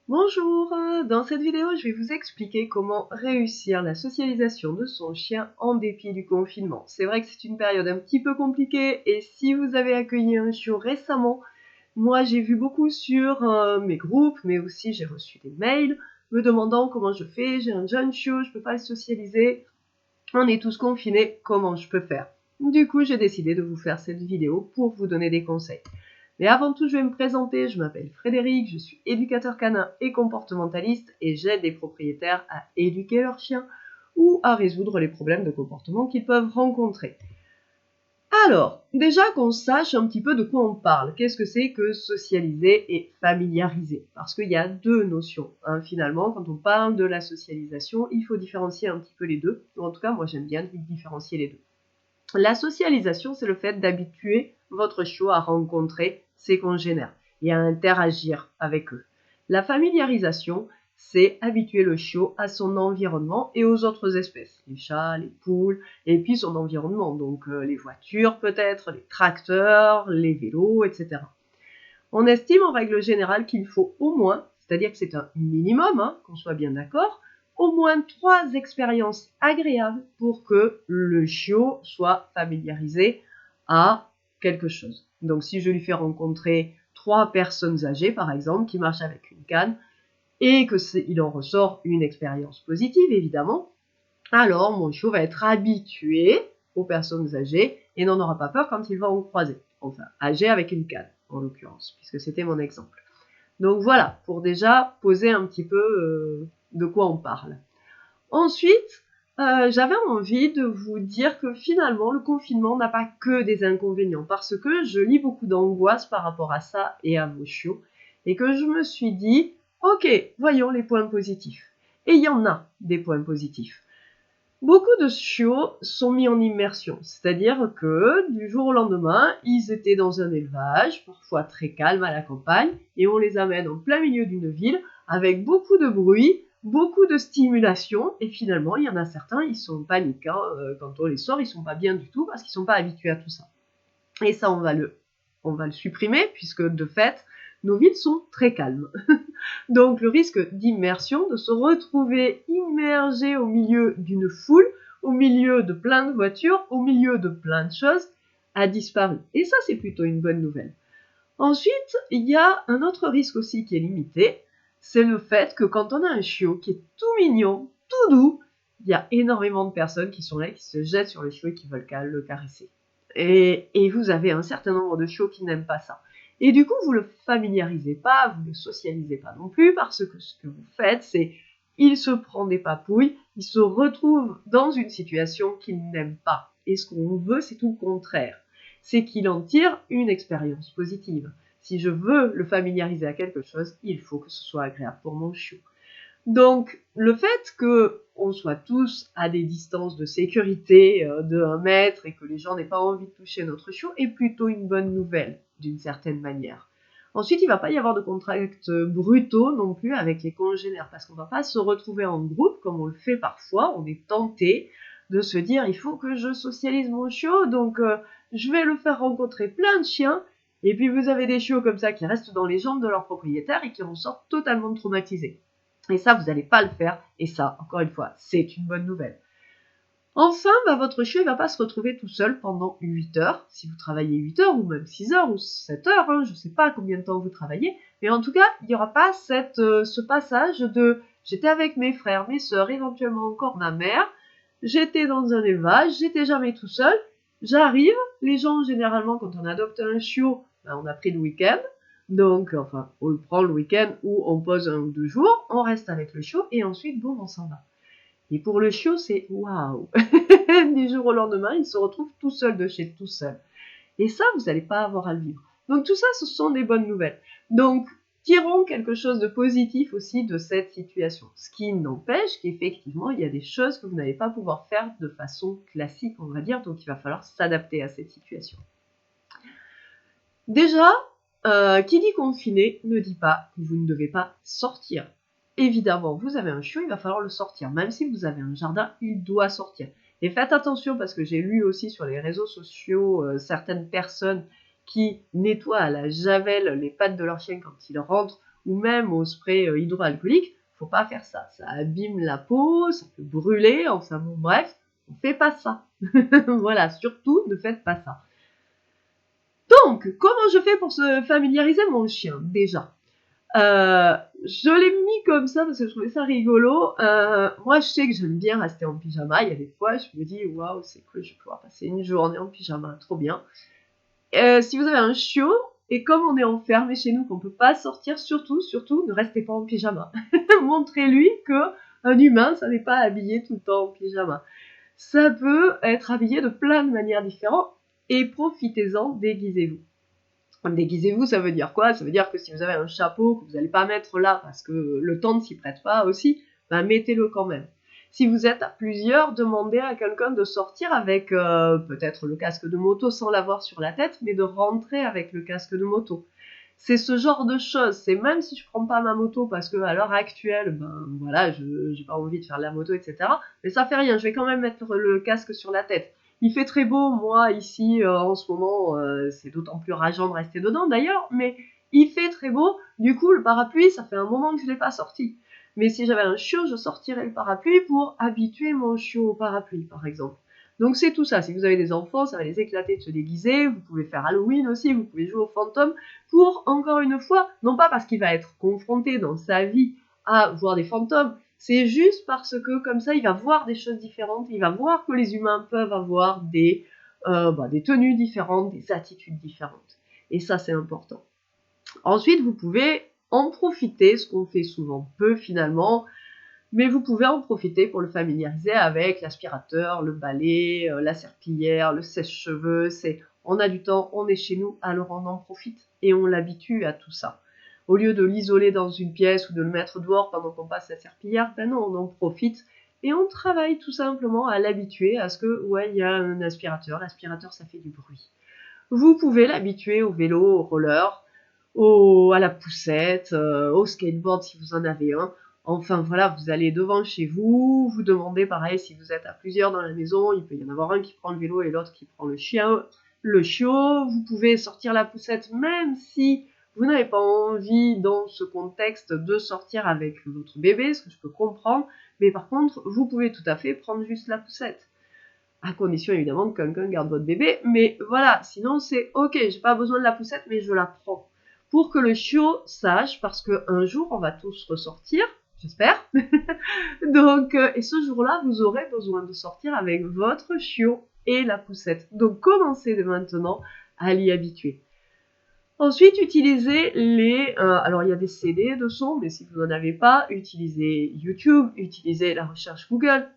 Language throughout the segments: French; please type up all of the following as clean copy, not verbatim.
Bonjour, dans cette vidéo, je vais vous expliquer comment réussir la socialisation de son chien en dépit du confinement. C'est vrai que c'est une période un petit peu compliquée et si vous avez accueilli un chiot récemment, moi j'ai vu beaucoup sur mes groupes, mais aussi j'ai reçu des mails me demandant comment je fais, j'ai un jeune chiot, je peux pas le socialiser, on est tous confinés, comment je peux faire? Du coup, j'ai décidé de vous faire cette vidéo pour vous donner des conseils. Mais avant tout, je vais me présenter. Je m'appelle Frédéric, je suis éducateur canin et comportementaliste et j'aide les propriétaires à éduquer leurs chiens ou à résoudre les problèmes de comportement qu'ils peuvent rencontrer. Alors, déjà qu'on sache un petit peu de quoi on parle. Qu'est-ce que c'est que socialiser et familiariser? Parce qu'il y a deux notions. Finalement, quand on parle de la socialisation, il faut différencier un petit peu les deux. En tout cas, moi j'aime bien différencier les deux. La socialisation, c'est le fait d'habituer votre chiot à rencontrer ses congénères et à interagir avec eux. La familiarisation, c'est habituer le chiot à son environnement et aux autres espèces, les chats, les poules, et puis son environnement, donc les voitures peut-être, les tracteurs, les vélos, etc. On estime en règle générale qu'il faut au moins, c'est-à-dire que c'est un minimum, qu'on soit bien d'accord, au moins 3 expériences agréables pour que le chiot soit familiarisé à quelque chose. Donc si je lui fais rencontrer 3 personnes âgées, par exemple, qui marchent avec une canne, et qu'il en ressort une expérience positive, évidemment, alors mon chiot va être habitué aux personnes âgées et n'en aura pas peur quand il va en croiser. Enfin, âgé avec une canne, en l'occurrence, puisque c'était mon exemple. Donc voilà, pour déjà poser un petit peu de quoi on parle. Ensuite, j'avais envie de vous dire que finalement, le confinement n'a pas que des inconvénients, parce que je lis beaucoup d'angoisse par rapport à ça et à vos chiots, et que je me suis dit, ok, voyons les points positifs. Et il y en a des points positifs. Beaucoup de chiots sont mis en immersion, c'est-à-dire que du jour au lendemain, ils étaient dans un élevage, parfois très calme à la campagne, et on les amène en plein milieu d'une ville avec beaucoup de bruit, beaucoup de stimulation, et finalement, il y en a certains, ils sont paniquants, quand on les sort, ils sont pas bien du tout parce qu'ils sont pas habitués à tout ça. Et ça, on va le supprimer puisque de fait, nos villes sont très calmes. Donc le risque d'immersion, de se retrouver immergé au milieu d'une foule, au milieu de plein de voitures, au milieu de plein de choses, a disparu. Et ça, c'est plutôt une bonne nouvelle. Ensuite, il y a un autre risque aussi qui est limité, c'est le fait que quand on a un chiot qui est tout mignon, tout doux, il y a énormément de personnes qui sont là, qui se jettent sur le chiot et qui veulent le caresser. Et vous avez un certain nombre de chiots qui n'aiment pas ça. Et du coup, vous le familiarisez pas, vous le socialisez pas non plus, parce que ce que vous faites, c'est il se prend des papouilles, il se retrouve dans une situation qu'il n'aime pas. Et ce qu'on veut, c'est tout le contraire. C'est qu'il en tire une expérience positive. Si je veux le familiariser à quelque chose, il faut que ce soit agréable pour mon chiot. Donc, le fait qu'on soit tous à des distances de sécurité de 1 mètre et que les gens n'aient pas envie de toucher notre chiot est plutôt une bonne nouvelle, d'une certaine manière. Ensuite, il ne va pas y avoir de contacts brutaux non plus avec les congénères, parce qu'on ne va pas se retrouver en groupe, comme on le fait parfois. On est tenté de se dire, il faut que je socialise mon chiot, donc je vais le faire rencontrer plein de chiens, et puis vous avez des chiots comme ça qui restent dans les jambes de leur propriétaire et qui en sortent totalement traumatisés. Et ça, vous n'allez pas le faire. Et ça, encore une fois, c'est une bonne nouvelle. Enfin, votre chiot ne va pas se retrouver tout seul pendant 8 heures. Si vous travaillez 8 heures, ou même 6 heures, ou 7 heures, je ne sais pas combien de temps vous travaillez. Mais en tout cas, il n'y aura pas ce passage de j'étais avec mes frères, mes sœurs, éventuellement encore ma mère. J'étais dans un élevage, j'étais jamais tout seul. J'arrive. Les gens, généralement, quand on adopte un chiot, on a pris le week-end. Donc, enfin, on le prend le week-end ou on pose 1 ou 2 jours, on reste avec le chiot et ensuite, boum, on s'en va. Et pour le chiot, c'est waouh. Du jour au lendemain, il se retrouve tout seul de chez tout seul. Et ça, vous n'allez pas avoir à le vivre. Donc tout ça, ce sont des bonnes nouvelles. Donc, tirons quelque chose de positif aussi de cette situation. Ce qui n'empêche qu'effectivement, il y a des choses que vous n'allez pas pouvoir faire de façon classique, on va dire. Donc il va falloir s'adapter à cette situation. Déjà, qui dit confiné ne dit pas que vous ne devez pas sortir. Évidemment, vous avez un chiot, il va falloir le sortir. Même si vous avez un jardin, il doit sortir. Et faites attention parce que j'ai lu aussi sur les réseaux sociaux certaines personnes qui nettoient à la javel les pattes de leur chien quand ils rentrent ou même au spray hydroalcoolique, faut pas faire ça. Ça abîme la peau, ça peut brûler, enfin bon, bref, on fait pas ça. Voilà, surtout ne faites pas ça. Donc, comment je fais pour se familiariser mon chien, déjà je l'ai mis comme ça parce que je trouvais ça rigolo. Moi, je sais que j'aime bien rester en pyjama. Il y a des fois, je me dis, waouh, c'est cool, je vais pouvoir passer une journée en pyjama, trop bien. Si vous avez un chiot, et comme on est enfermé chez nous, qu'on peut pas sortir, surtout, ne restez pas en pyjama. Montrez-lui que un humain, ça n'est pas habillé tout le temps en pyjama. Ça peut être habillé de plein de manières différentes, et profitez-en, déguisez-vous. Déguisez-vous, ça veut dire quoi? Ça veut dire que si vous avez un chapeau que vous n'allez pas mettre là parce que le temps ne s'y prête pas aussi, ben mettez-le quand même. Si vous êtes à plusieurs, demandez à quelqu'un de sortir avec peut-être le casque de moto sans l'avoir sur la tête, mais de rentrer avec le casque de moto. C'est ce genre de choses. C'est même si je prends pas ma moto parce que à l'heure actuelle, ben voilà, j'ai pas envie de faire la moto, etc. Mais ça fait rien. Je vais quand même mettre le casque sur la tête. Il fait très beau, moi, ici, en ce moment, c'est d'autant plus rageant de rester dedans, d'ailleurs, mais il fait très beau, du coup, le parapluie, ça fait un moment que je l'ai pas sorti. Mais si j'avais un chiot, je sortirais le parapluie pour habituer mon chiot au parapluie, par exemple. Donc c'est tout ça, si vous avez des enfants, ça va les éclater de se déguiser, vous pouvez faire Halloween aussi, vous pouvez jouer au fantôme, pour, encore une fois, non pas parce qu'il va être confronté dans sa vie à voir des fantômes, c'est juste parce que comme ça, il va voir des choses différentes, il va voir que les humains peuvent avoir des tenues différentes, des attitudes différentes. Et ça, c'est important. Ensuite, vous pouvez en profiter, ce qu'on fait souvent peu finalement, mais vous pouvez en profiter pour le familiariser avec l'aspirateur, le balai, la serpillière, le sèche-cheveux. On a du temps, on est chez nous, alors on en profite et on l'habitue à tout ça. Au lieu de l'isoler dans une pièce ou de le mettre dehors pendant qu'on passe la serpillière, ben non, on en profite et on travaille tout simplement à l'habituer à ce que, ouais, il y a un aspirateur. L'aspirateur, ça fait du bruit. Vous pouvez l'habituer au vélo, au roller, à la poussette, au skateboard si vous en avez un. Enfin voilà, vous allez devant chez vous, vous demandez pareil si vous êtes à plusieurs dans la maison, il peut y en avoir un qui prend le vélo et l'autre qui prend le chiot. Vous pouvez sortir la poussette même si vous n'avez pas envie dans ce contexte de sortir avec votre bébé, ce que je peux comprendre, mais par contre, vous pouvez tout à fait prendre juste la poussette. À condition évidemment que quelqu'un garde votre bébé, mais voilà, sinon c'est ok, j'ai pas besoin de la poussette, mais je la prends. Pour que le chiot sache, parce qu'un jour on va tous ressortir, j'espère. Donc, et ce jour-là, vous aurez besoin de sortir avec votre chiot et la poussette. Donc commencez dès maintenant à l'y habituer. Ensuite, utilisez alors il y a des CD de son, mais si vous n'en avez pas, utilisez YouTube, utilisez la recherche Google.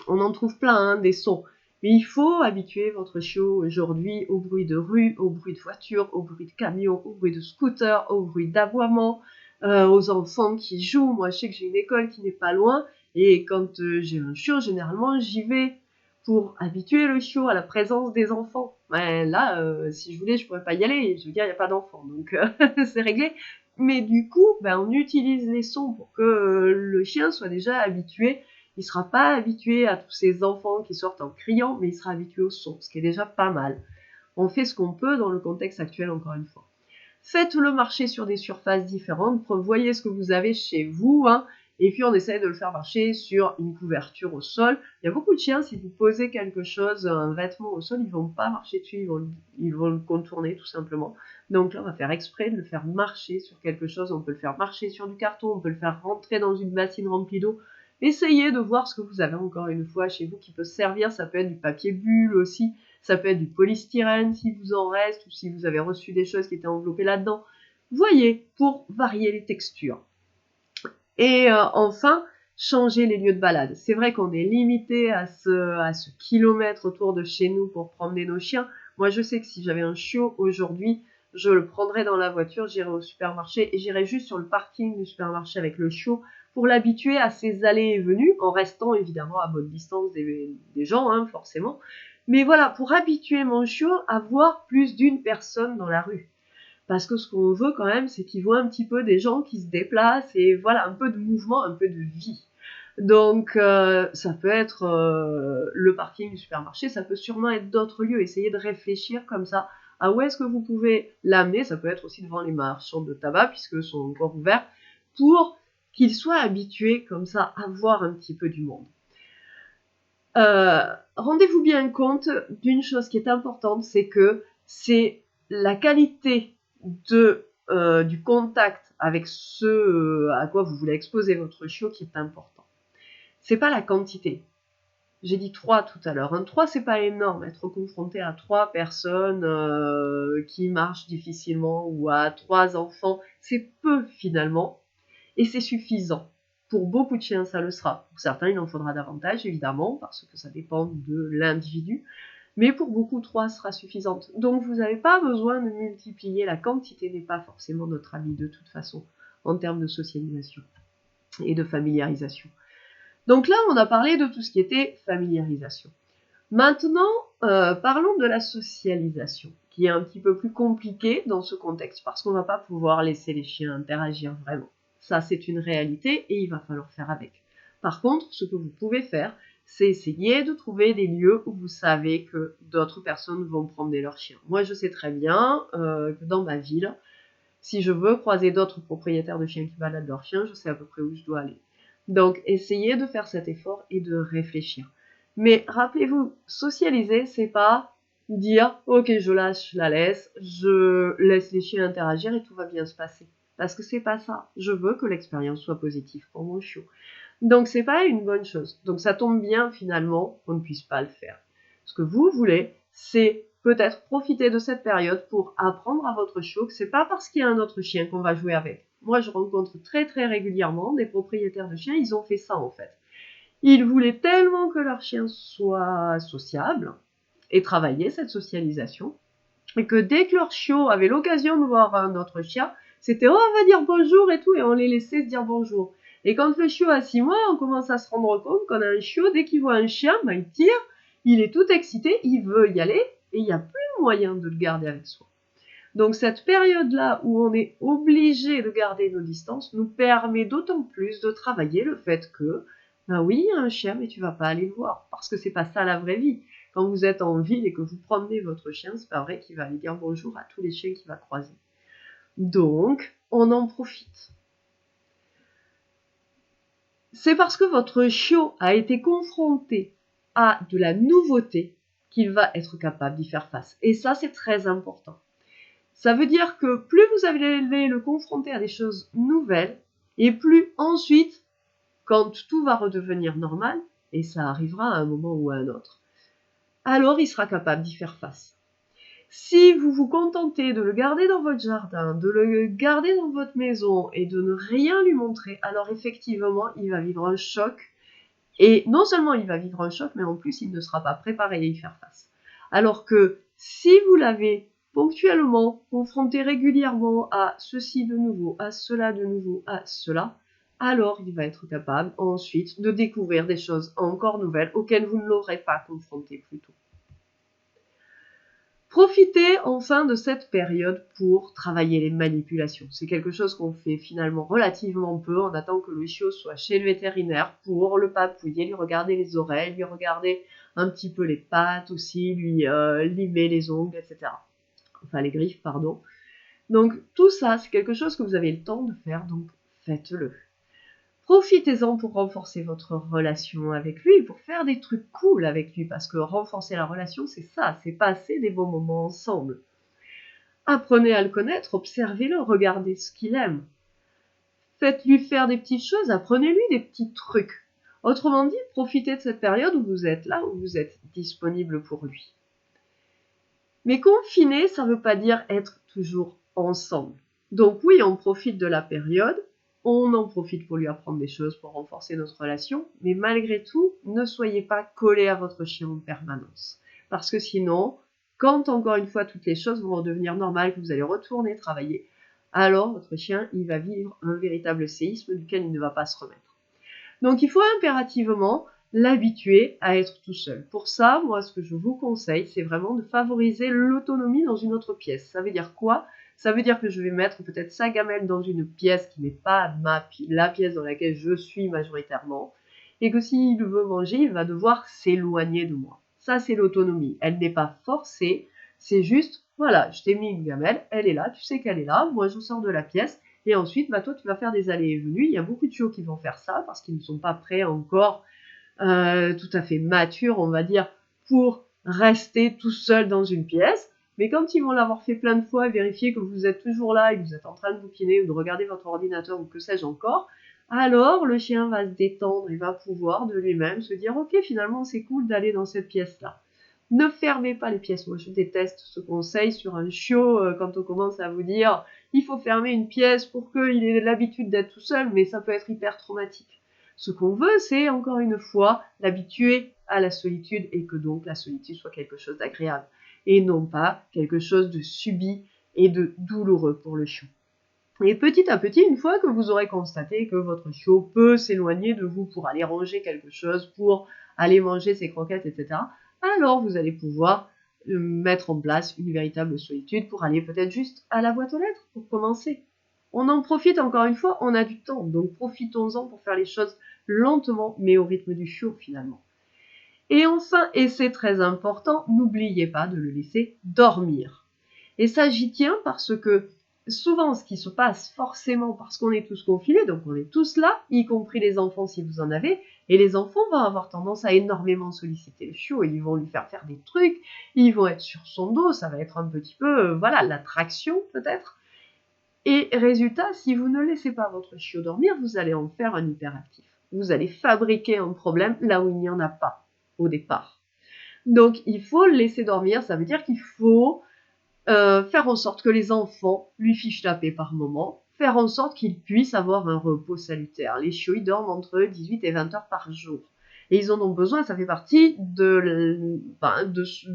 On en trouve plein, hein, des sons. Mais il faut habituer votre chiot aujourd'hui au bruit de rue, au bruit de voiture, au bruit de camion, au bruit de scooter, au bruit d'aboiement, aux enfants qui jouent. Moi, je sais que j'ai une école qui n'est pas loin, et quand j'ai un chiot, généralement, j'y vais pour habituer le chiot à la présence des enfants. Ouais, là, si je voulais, je pourrais pas y aller. Je veux dire, il n'y a pas d'enfants, donc c'est réglé. Mais du coup, on utilise les sons pour que le chien soit déjà habitué. Il ne sera pas habitué à tous ces enfants qui sortent en criant, mais il sera habitué au son, ce qui est déjà pas mal. On fait ce qu'on peut dans le contexte actuel, encore une fois. Faites-le marcher sur des surfaces différentes, voyez ce que vous avez chez vous, hein, et puis on essaye de le faire marcher sur une couverture au sol. Il y a beaucoup de chiens, si vous posez quelque chose, un vêtement au sol, ils ne vont pas marcher dessus, ils vont le contourner tout simplement. Donc là, on va faire exprès de le faire marcher sur quelque chose, on peut le faire marcher sur du carton, on peut le faire rentrer dans une bassine remplie d'eau. Essayez de voir ce que vous avez encore une fois chez vous qui peut servir, ça peut être du papier bulle aussi, ça peut être du polystyrène si vous en reste, ou si vous avez reçu des choses qui étaient enveloppées là-dedans. Voyez, pour varier les textures. Et enfin, changer les lieux de balade. C'est vrai qu'on est limité à ce kilomètre autour de chez nous pour promener nos chiens. Moi, je sais que si j'avais un chiot aujourd'hui, je le prendrais dans la voiture, j'irais au supermarché et j'irais juste sur le parking du supermarché avec le chiot pour l'habituer à ses allées et venues, en restant évidemment à bonne distance des gens, hein, forcément. Mais voilà, pour habituer mon chiot à voir plus d'une personne dans la rue. Parce que ce qu'on veut quand même, c'est qu'il voit un petit peu des gens qui se déplacent et voilà, un peu de mouvement, un peu de vie. Donc ça peut être le parking du supermarché, ça peut sûrement être d'autres lieux. Essayez de réfléchir comme ça à où est-ce que vous pouvez l'amener. Ça peut être aussi devant les marchands de tabac, puisque sont encore ouverts, pour qu'il soit habitué comme ça à voir un petit peu du monde. Rendez-vous bien compte d'une chose qui est importante, c'est que c'est la qualité du contact avec ce à quoi vous voulez exposer votre chiot qui est important. C'est pas la quantité. J'ai dit 3 tout à l'heure. 3, c'est pas énorme. Être confronté à 3 personnes qui marchent difficilement ou à 3 enfants, c'est peu finalement. Et c'est suffisant. Pour beaucoup de chiens, ça le sera. Pour certains, il en faudra davantage, évidemment, parce que ça dépend de l'individu. Mais pour beaucoup, 3 sera suffisante. Donc, vous n'avez pas besoin de multiplier. La quantité n'est pas forcément notre ami de toute façon, en termes de socialisation et de familiarisation. Donc là, on a parlé de tout ce qui était familiarisation. Maintenant, parlons de la socialisation, qui est un petit peu plus compliquée dans ce contexte, parce qu'on ne va pas pouvoir laisser les chiens interagir vraiment. Ça, c'est une réalité et il va falloir faire avec. Par contre, ce que vous pouvez faire, c'est essayer de trouver des lieux où vous savez que d'autres personnes vont promener leurs chiens. Moi, je sais très bien que dans ma ville, si je veux croiser d'autres propriétaires de chiens qui baladent leurs chiens, je sais à peu près où je dois aller. Donc, essayez de faire cet effort et de réfléchir. Mais rappelez-vous, socialiser, c'est pas dire « Ok, je lâche la laisse, je laisse les chiens interagir et tout va bien se passer. » Parce que c'est pas ça. Je veux que l'expérience soit positive pour mon chiot. Donc, c'est pas une bonne chose. Donc, ça tombe bien finalement qu'on ne puisse pas le faire. Ce que vous voulez, c'est peut-être profiter de cette période pour apprendre à votre chiot que c'est pas parce qu'il y a un autre chien qu'on va jouer avec. Moi, je rencontre très très régulièrement des propriétaires de chiens, ils ont fait ça en fait. Ils voulaient tellement que leur chien soit sociable et travailler cette socialisation, et que dès que leur chiot avait l'occasion de voir un autre chien, c'était « Oh, on va dire bonjour » et tout, et on les laissait se dire bonjour. Et quand le chiot a 6 mois, on commence à se rendre compte qu'on a un chiot, dès qu'il voit un chien, ben, il tire, il est tout excité, il veut y aller, et il n'y a plus moyen de le garder avec soi. Donc cette période-là où on est obligé de garder nos distances nous permet d'autant plus de travailler le fait que, ben oui, il y a un chien, mais tu vas pas aller le voir, parce que c'est pas ça la vraie vie. Quand vous êtes en ville et que vous promenez votre chien, c'est pas vrai qu'il va aller dire bonjour à tous les chiens qu'il va croiser. Donc, on en profite. C'est parce que votre chiot a été confronté à de la nouveauté qu'il va être capable d'y faire face. Et ça, c'est très important. Ça veut dire que plus vous allez le confronter à des choses nouvelles, et plus ensuite, quand tout va redevenir normal, et ça arrivera à un moment ou à un autre, alors il sera capable d'y faire face. Si vous vous contentez de le garder dans votre jardin, de le garder dans votre maison et de ne rien lui montrer, alors effectivement, il va vivre un choc. Et non seulement il va vivre un choc, mais en plus, il ne sera pas préparé à y faire face. Alors que si vous l'avez ponctuellement confronté régulièrement à ceci de nouveau, à cela de nouveau, à cela, alors il va être capable ensuite de découvrir des choses encore nouvelles auxquelles vous ne l'aurez pas confronté plus tôt. Profitez enfin de cette période pour travailler les manipulations. C'est quelque chose qu'on fait finalement relativement peu. On attend que le chiot soit chez le vétérinaire pour le papouiller, lui regarder les oreilles, lui regarder un petit peu les pattes aussi, lui limer les ongles, etc. Enfin les griffes, pardon. Donc tout ça, c'est quelque chose que vous avez le temps de faire, donc faites-le. Profitez-en pour renforcer votre relation avec lui, pour faire des trucs cool avec lui, parce que renforcer la relation, c'est ça, c'est passer des bons moments ensemble. Apprenez à le connaître, observez-le, regardez ce qu'il aime. Faites-lui faire des petites choses, apprenez-lui des petits trucs. Autrement dit, profitez de cette période où vous êtes là, où vous êtes disponible pour lui. Mais confiner, ça ne veut pas dire être toujours ensemble. Donc oui, on profite de la période, on en profite pour lui apprendre des choses, pour renforcer notre relation, mais malgré tout, ne soyez pas collés à votre chien en permanence. Parce que sinon, quand encore une fois toutes les choses vont redevenir normales, que vous allez retourner travailler, alors votre chien, il va vivre un véritable séisme duquel il ne va pas se remettre. Donc il faut impérativement l'habituer à être tout seul. Pour ça, moi, ce que je vous conseille, c'est vraiment de favoriser l'autonomie dans une autre pièce. Ça veut dire quoi ? Ça veut dire que je vais mettre peut-être sa gamelle dans une pièce qui n'est pas la pièce dans laquelle je suis majoritairement, et que s'il veut manger, il va devoir s'éloigner de moi. Ça, c'est l'autonomie. Elle n'est pas forcée, c'est juste Voilà, je t'ai mis une gamelle, elle est là, tu sais qu'elle est là, moi je sors de la pièce, et ensuite, toi, tu vas faire des allées et venues. Il y a beaucoup de chiots qui vont faire ça, parce qu'ils ne sont pas prêts encore, tout à fait matures, on va dire, pour rester tout seuls dans une pièce. Mais quand ils vont l'avoir fait plein de fois et vérifier que vous êtes toujours là et que vous êtes en train de bouquiner ou de regarder votre ordinateur ou que sais-je encore, alors le chien va se détendre et va pouvoir de lui-même se dire « Ok, finalement, c'est cool d'aller dans cette pièce-là ». Ne fermez pas les pièces. Moi, je déteste ce conseil sur un chiot quand on commence à vous dire « Il faut fermer une pièce pour qu'il ait l'habitude d'être tout seul », mais ça peut être hyper traumatique. Ce qu'on veut, c'est, encore une fois, l'habituer à la solitude et que donc la solitude soit quelque chose d'agréable et non pas quelque chose de subi et de douloureux pour le chiot. Et petit à petit, une fois que vous aurez constaté que votre chiot peut s'éloigner de vous pour aller ranger quelque chose, pour aller manger ses croquettes, etc., alors vous allez pouvoir mettre en place une véritable solitude pour aller peut-être juste à la boîte aux lettres pour commencer. On en profite encore une fois, on a du temps, donc profitons-en pour faire les choses lentement, mais au rythme du chiot finalement. Et enfin, et c'est très important, n'oubliez pas de le laisser dormir. Et ça, j'y tiens parce que souvent, ce qui se passe forcément parce qu'on est tous confinés, donc on est tous là, y compris les enfants si vous en avez, et les enfants vont avoir tendance à énormément solliciter le chiot, ils vont lui faire des trucs, ils vont être sur son dos, ça va être un petit peu, voilà, l'attraction peut-être. Et résultat, si vous ne laissez pas votre chiot dormir, vous allez en faire un hyperactif. Vous allez fabriquer un problème là où il n'y en a pas au départ. Donc, il faut le laisser dormir, ça veut dire qu'il faut faire en sorte que les enfants lui fichent la paix par moment, faire en sorte qu'ils puissent avoir un repos salutaire. Les chiots, ils dorment entre 18 et 20 heures par jour. Et ils en ont besoin, ça fait partie de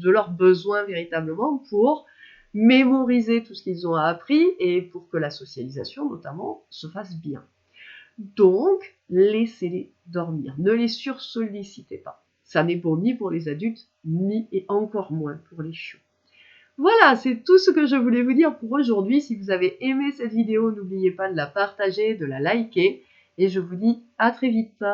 leurs besoins véritablement pour mémoriser tout ce qu'ils ont appris et pour que la socialisation, notamment, se fasse bien. Donc, laissez-les dormir. Ne les sursollicitez pas. Ça n'est bon ni pour les adultes, ni et encore moins pour les chiots. Voilà, c'est tout ce que je voulais vous dire pour aujourd'hui. Si vous avez aimé cette vidéo, n'oubliez pas de la partager, de la liker. Et je vous dis à très vite.